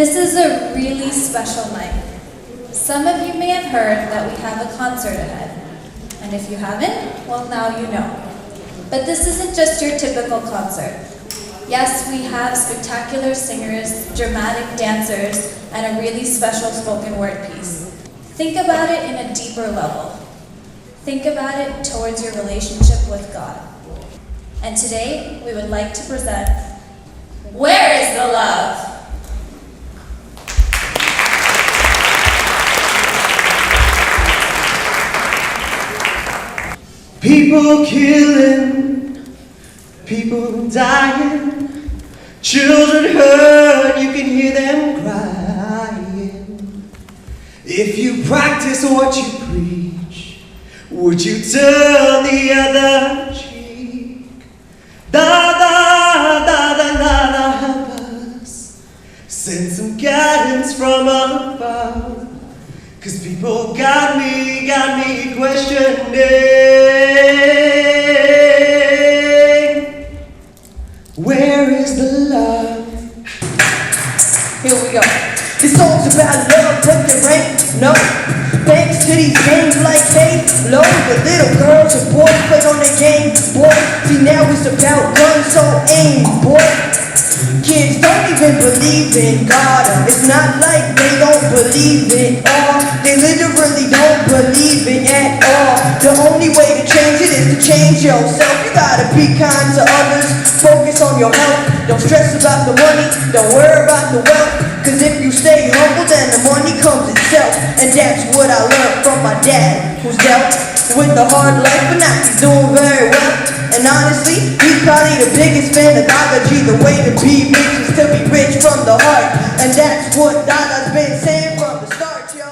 This is a really special night. Some of you may have heard that we have a concert ahead. And if you haven't, well, now you know. But this isn't just your typical concert. Yes, we have spectacular singers, dramatic dancers, and a really special spoken word piece. Think about it in a deeper level. Think about it towards your relationship with God. And today, we would like to present, Where is the Love? People killing, people dying, children hurt, you can hear them crying. If you practice what you preach, would you turn the other cheek? Dada, Dada, Dada, help us. Send some guidance from above. 'Cause people got me questioning. Where is the love? Here we go. This song's about love, but there ain't no. Thanks to these games like Halo, the little girls and boys play on the game, boy. See, now it's about guns, so aim, boy. Kids don't even believe in God. It's not like they don't believe in all. They literally don't believe in at all. The only way to change it is to change yourself. You gotta be kind to others. Focus on your health. Don't stress about the money. Don't worry about the wealth. 'Cause if you stay humble, then the money comes itself. And that's what I learned from my dad, who's dealt with the hard life, but now he's doing very well. And honestly, he's probably the biggest fan of Dada. The way to be rich is to be rich from the heart. And that's what Dada's been saying from the start, yo.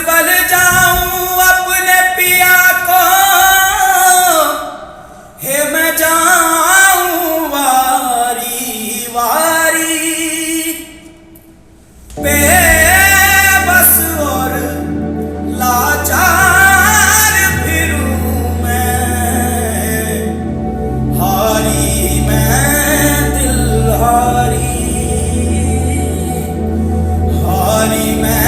बल जाऊं अपने पिया को, हे मैं जाऊं वारी वारी, बेबस और लाचार फिरूं मैं, हारी मैं दिल हारी, हारी मैं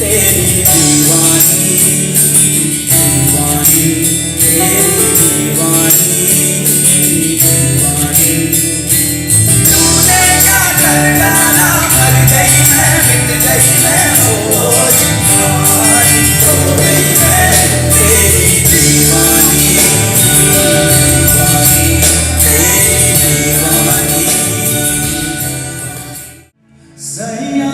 तेरी दीवानी दीवानी तेरी दीवानी दीवानी, तूने क्या कर डाला, मर गई मैं, मिट गई मैं, होश आज खो गई मैं, तेरी दीवानी दीवानी तेरी दीवानी। सैया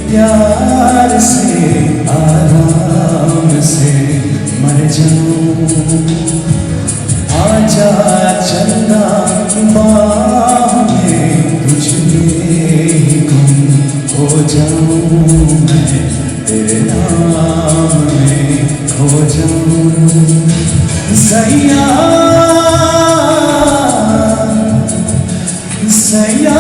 प्यार से आराम से मर जाऊं आजा चंदा बाह में तुझमें गुम हो जाऊं मैं तेरे नाम में खो जाऊं सैया सैया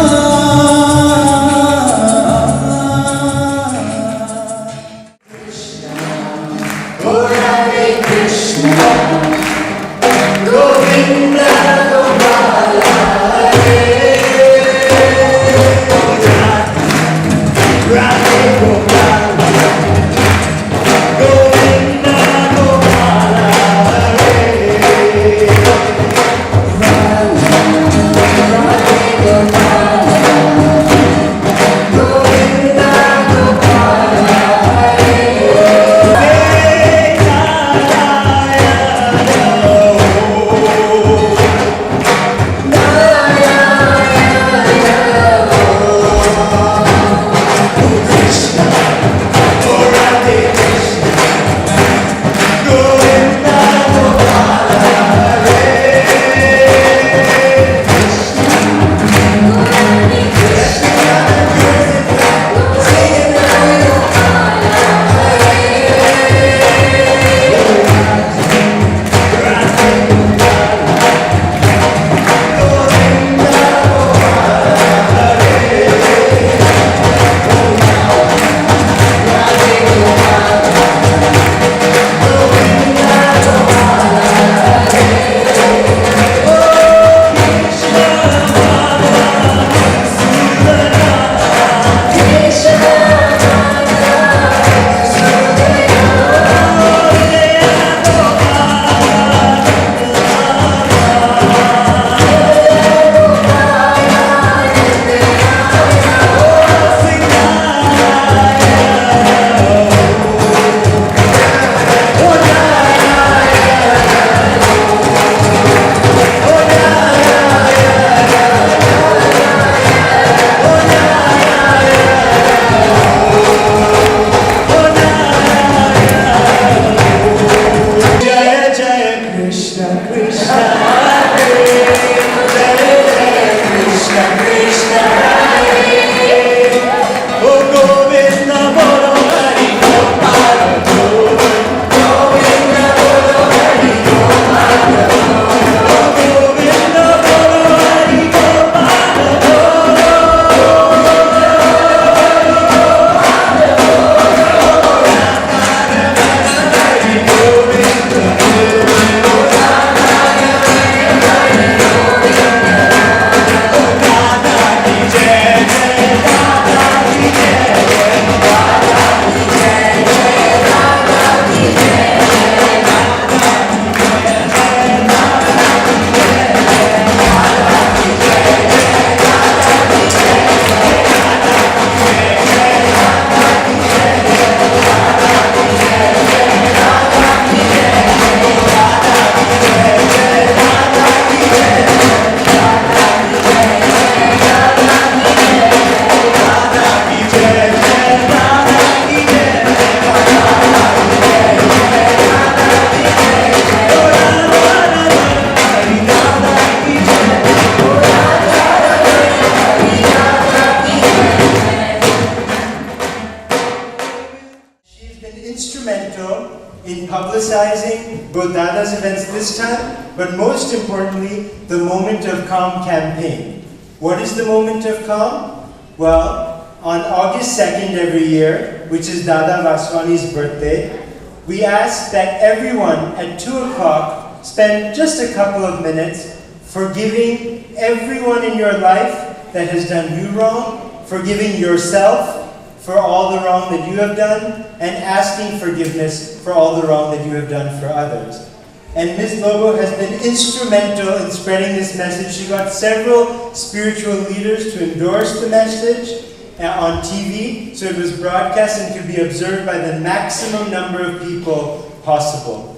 in publicizing both Dada's events this time, but most importantly, the Moment of Calm campaign. What is the Moment of Calm? Well, on August 2nd every year, which is Dada Vaswani's birthday, we ask that everyone at 2 o'clock spend just a couple of minutes forgiving everyone in your life that has done you wrong, forgiving yourself for all the wrong that you have done, and asking forgiveness for all the wrong that you have done for others. And Ms. Lobo has been instrumental in spreading this message. She got several spiritual leaders to endorse the message on TV, so it was broadcast and could be observed by the maximum number of people possible.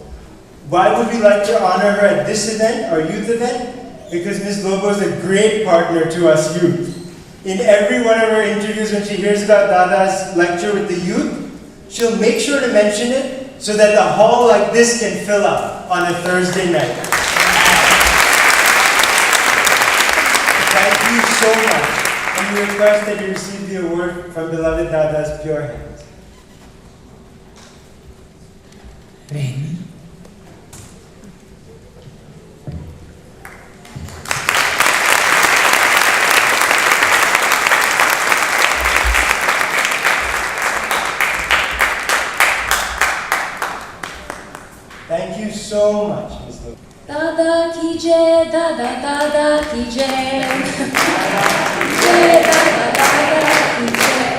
Why would we like to honor her at this event, our youth event? Because Ms. Lobo is a great partner to us youth. In every one of her interviews, when she hears about Dada's lecture with the youth, she'll make sure to mention it, so that a hall like this can fill up on a Thursday night. Thank you so much, and we request that you receive the award from beloved Dada's pure hands. Rain. Thank you so much, Ms. Lu. Dada ki jai, Dada Dada ki jai. Dada Dada ki jai.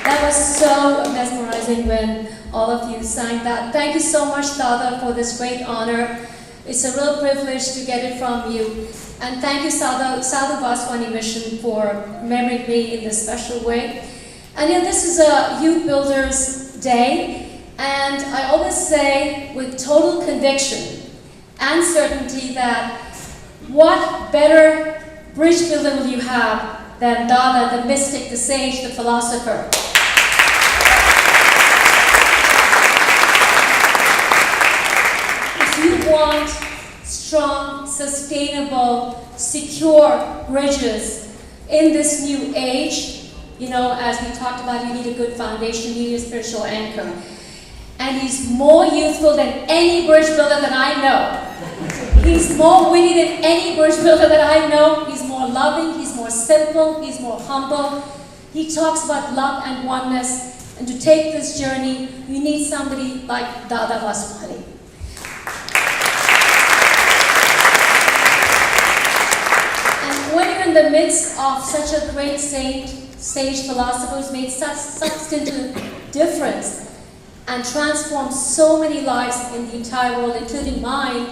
That was so mesmerizing when all of you sang that. Thank you so much, Dada, for this great honor. It's a real privilege to get it from you. And thank you, Sadhu Vaswani Mission, for remembering me in this special way. And this is a Youth Builders Day. And I always say with total conviction and certainty that what better bridge builder will you have than Dada, the mystic, the sage, the philosopher. If you want strong, sustainable, secure bridges in this new age, as we talked about, you need a good foundation, you need a spiritual anchor. And he's more youthful than any bridge builder that I know. He's more witty than any bridge builder that I know. He's more loving, he's more simple, he's more humble. He talks about love and oneness. And to take this journey, you need somebody like Dada Vaswani. And when you're in the midst of such a great sage philosopher who's made such substantive difference and transformed so many lives in the entire world, including mine,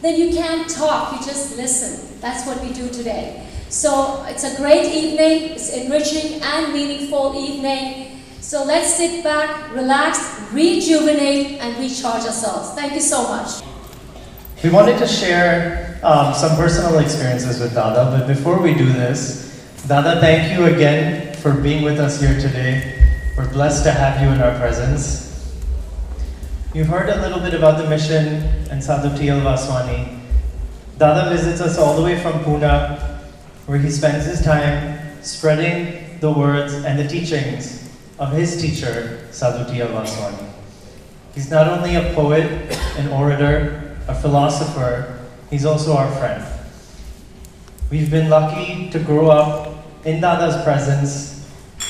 then you can't talk, you just listen. That's what we do today. So it's a great evening, it's enriching and meaningful evening. So let's sit back, relax, rejuvenate, and recharge ourselves. Thank you so much. We wanted to share some personal experiences with Dada, but before we do this, Dada, thank you again for being with us here today. We're blessed to have you in our presence. You've heard a little bit about the mission and Sadhu T.L. Vaswani. Dada visits us all the way from Pune, where he spends his time spreading the words and the teachings of his teacher, Sadhu T.L. Vaswani. He's not only a poet, an orator, a philosopher, he's also our friend. We've been lucky to grow up in Dada's presence,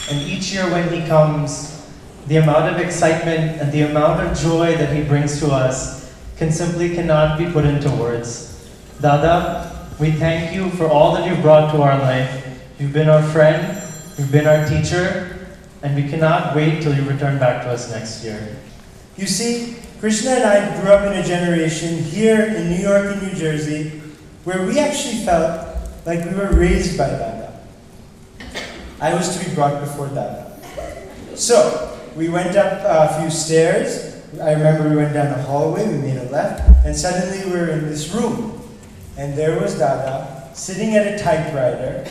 and each year when he comes, the amount of excitement and the amount of joy that he brings to us cannot be put into words. Dada, we thank you for all that you've brought to our life. You've been our friend, you've been our teacher, and we cannot wait till you return back to us next year. You see, Krishna and I grew up in a generation here in New York and New Jersey where we actually felt like we were raised by Dada. I was to be brought before Dada. So, we went up a few stairs. I remember we went down a hallway, we made a left, and suddenly we were in this room. And there was Dada, sitting at a typewriter.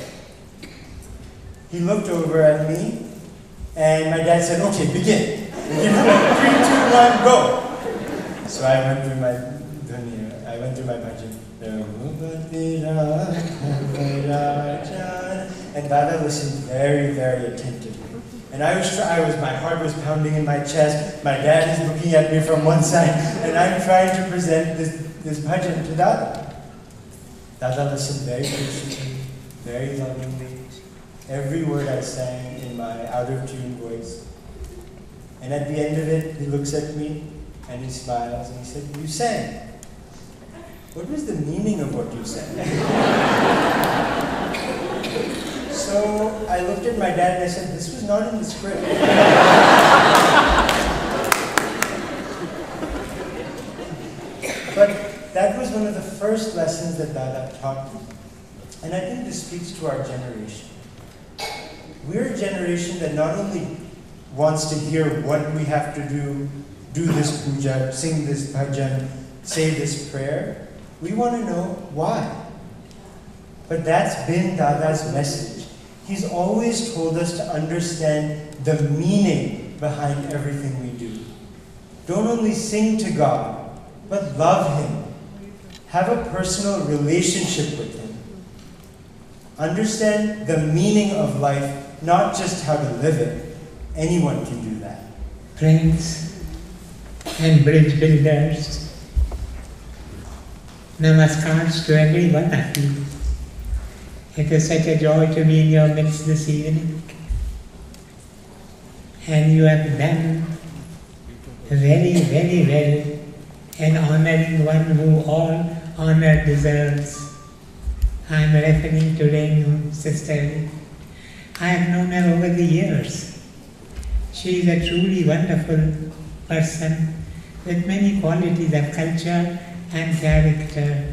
He looked over at me, and my dad said, "Okay, begin. 3, 2, 1, go." So I went through my bhajan. And Dada listened very, very attentively. And my heart was pounding in my chest. My dad is looking at me from one side, and I'm trying to present this bhajan to Dada. Dada listened very patiently, very lovingly. Every word I sang in my out-of-tune voice. And at the end of it, he looks at me, and he smiles, and he said, "You sang. What was the meaning of what you sang?" So I looked at my dad and I said, "This was not in the script." But that was one of the first lessons that Dada taught me. And I think this speaks to our generation. We're a generation that not only wants to hear what we have to do this puja, sing this bhajan, say this prayer. We want to know why. But that's been Dada's message. He's always told us to understand the meaning behind everything we do. Don't only sing to God, but love Him. Have a personal relationship with Him. Understand the meaning of life, not just how to live it. Anyone can do that. Friends and bridge builders, namaskars to every one of you. It is such a joy to be in your midst this evening. And you have done very, very well in honoring one who all honor deserves. I am referring to Renu, Sister. I have known her over the years. She is a truly wonderful person with many qualities of culture and character.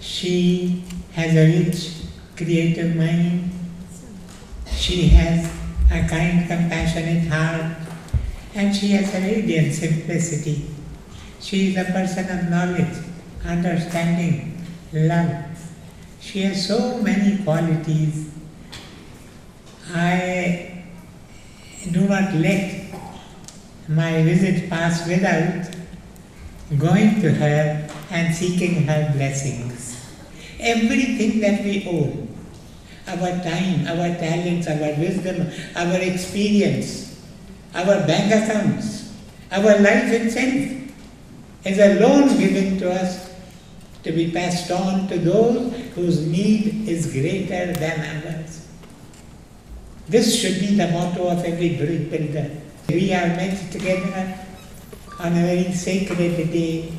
She has a rich, creative mind. She has a kind, compassionate heart, and she has a radiant simplicity. She is a person of knowledge, understanding, love. She has so many qualities. I do not let my visit pass without going to her and seeking her blessings. Everything that we own, our time, our talents, our wisdom, our experience, our bank accounts, our life itself is a loan given to us to be passed on to those whose need is greater than ours. This should be the motto of every bridge builder. We are met together on a very sacred day.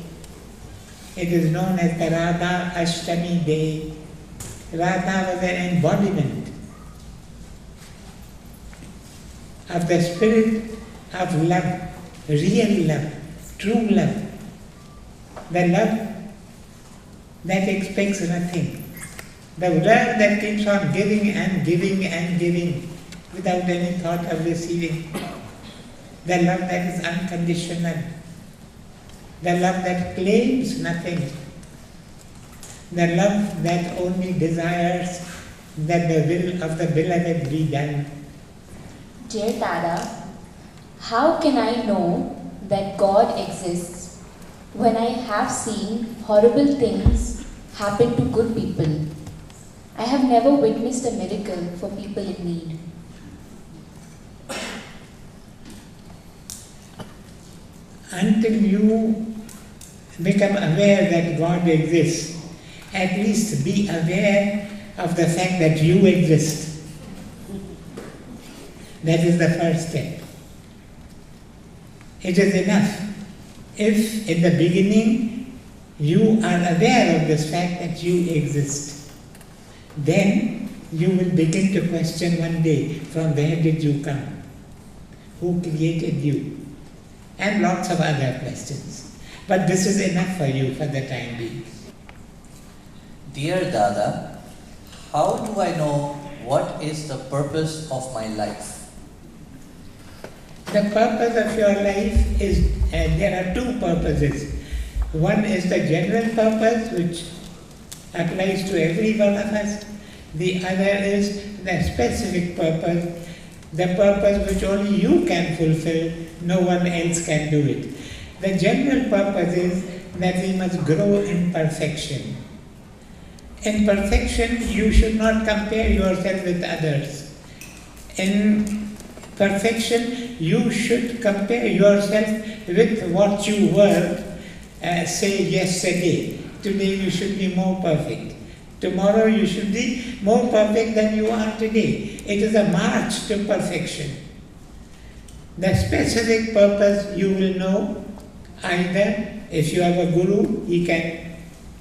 It is known as the Radha Ashtami Day. Radha was an embodiment of the spirit of love, real love, true love. The love that expects nothing. The love that keeps on giving and giving and giving without any thought of receiving. The love that is unconditional. The love that claims nothing. The love that only desires that the will of the beloved be done. Dear Dada, how can I know that God exists when I have seen horrible things happen to good people? I have never witnessed a miracle for people in need. Until you become aware that God exists, at least be aware of the fact that you exist. That is the first step. It is enough if in the beginning you are aware of this fact that you exist. Then you will begin to question one day, from where did you come? Who created you? And lots of other questions. But this is enough for you for the time being. Dear Dada, how do I know what is the purpose of my life? The purpose of your life is, there are two purposes. One is the general purpose, which applies to every one of us. The other is the specific purpose, the purpose which only you can fulfill, no one else can do it. The general purpose is that we must grow in perfection. In perfection, you should not compare yourself with others. In perfection, you should compare yourself with what you were, say, yesterday. Today you should be more perfect. Tomorrow you should be more perfect than you are today. It is a march to perfection. The specific purpose you will know either if you have a guru, he can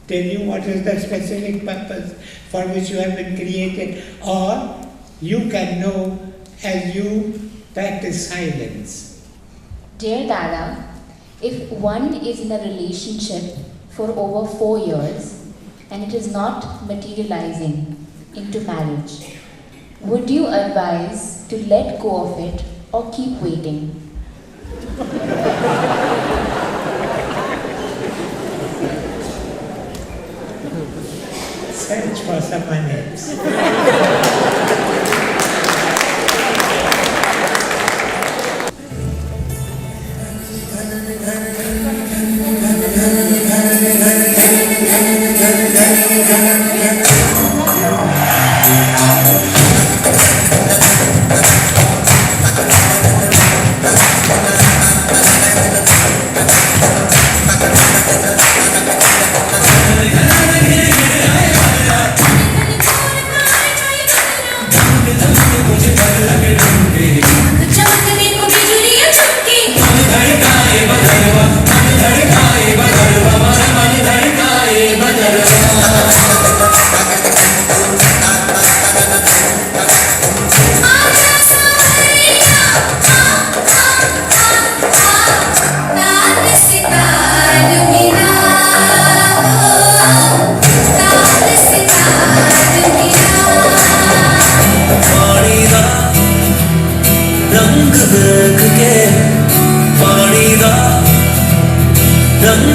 tell you what is the specific purpose for which you have been created, or you can know as you practice silence. Dear Dada, if one is in a relationship for over 4 years and it is not materializing into marriage, would you advise to let go of it or keep waiting? Search for someone else.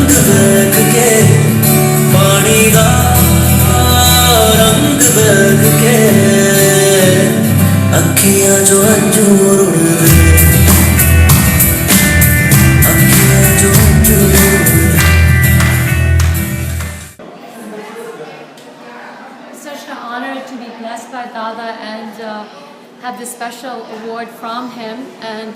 रंग बह के पानी दा रंग बह के अखियां जो अंजूर उड़दे अखियां जो Anjur Such an honor to be blessed by Dada and have this special award from him. And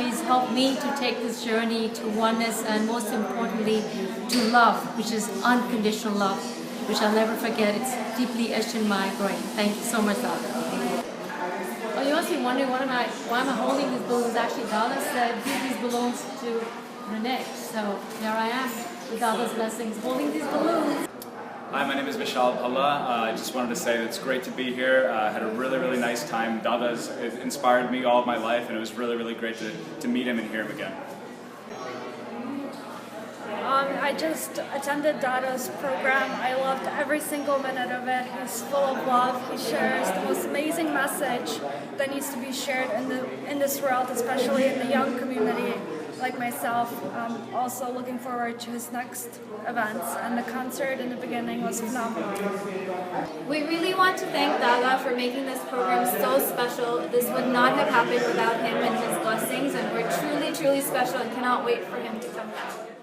he's helped me to take this journey to oneness and most importantly to love, which is unconditional love, which I'll never forget. It's deeply etched in my brain. Thank you so much, Dada. Well, you must be wondering why am I holding these balloons? Actually, Dada said give these balloons to Renee. So here I am with Dada's blessings holding these balloons. Hi, my name is Vishal Palla. I just wanted to say that it's great to be here. I had a really, really nice time. Dada has inspired me all of my life, and it was really, really great to meet him and hear him again. I just attended Dada's program. I loved every single minute of it. He's full of love. He shares the most amazing message that needs to be shared in this world, especially in the young community like myself. Also looking forward to his next events, and the concert in the beginning was phenomenal. We really want to thank Dada for making this program so special. This would not have happened without him and his blessings, and we're truly, truly special and cannot wait for him to come back.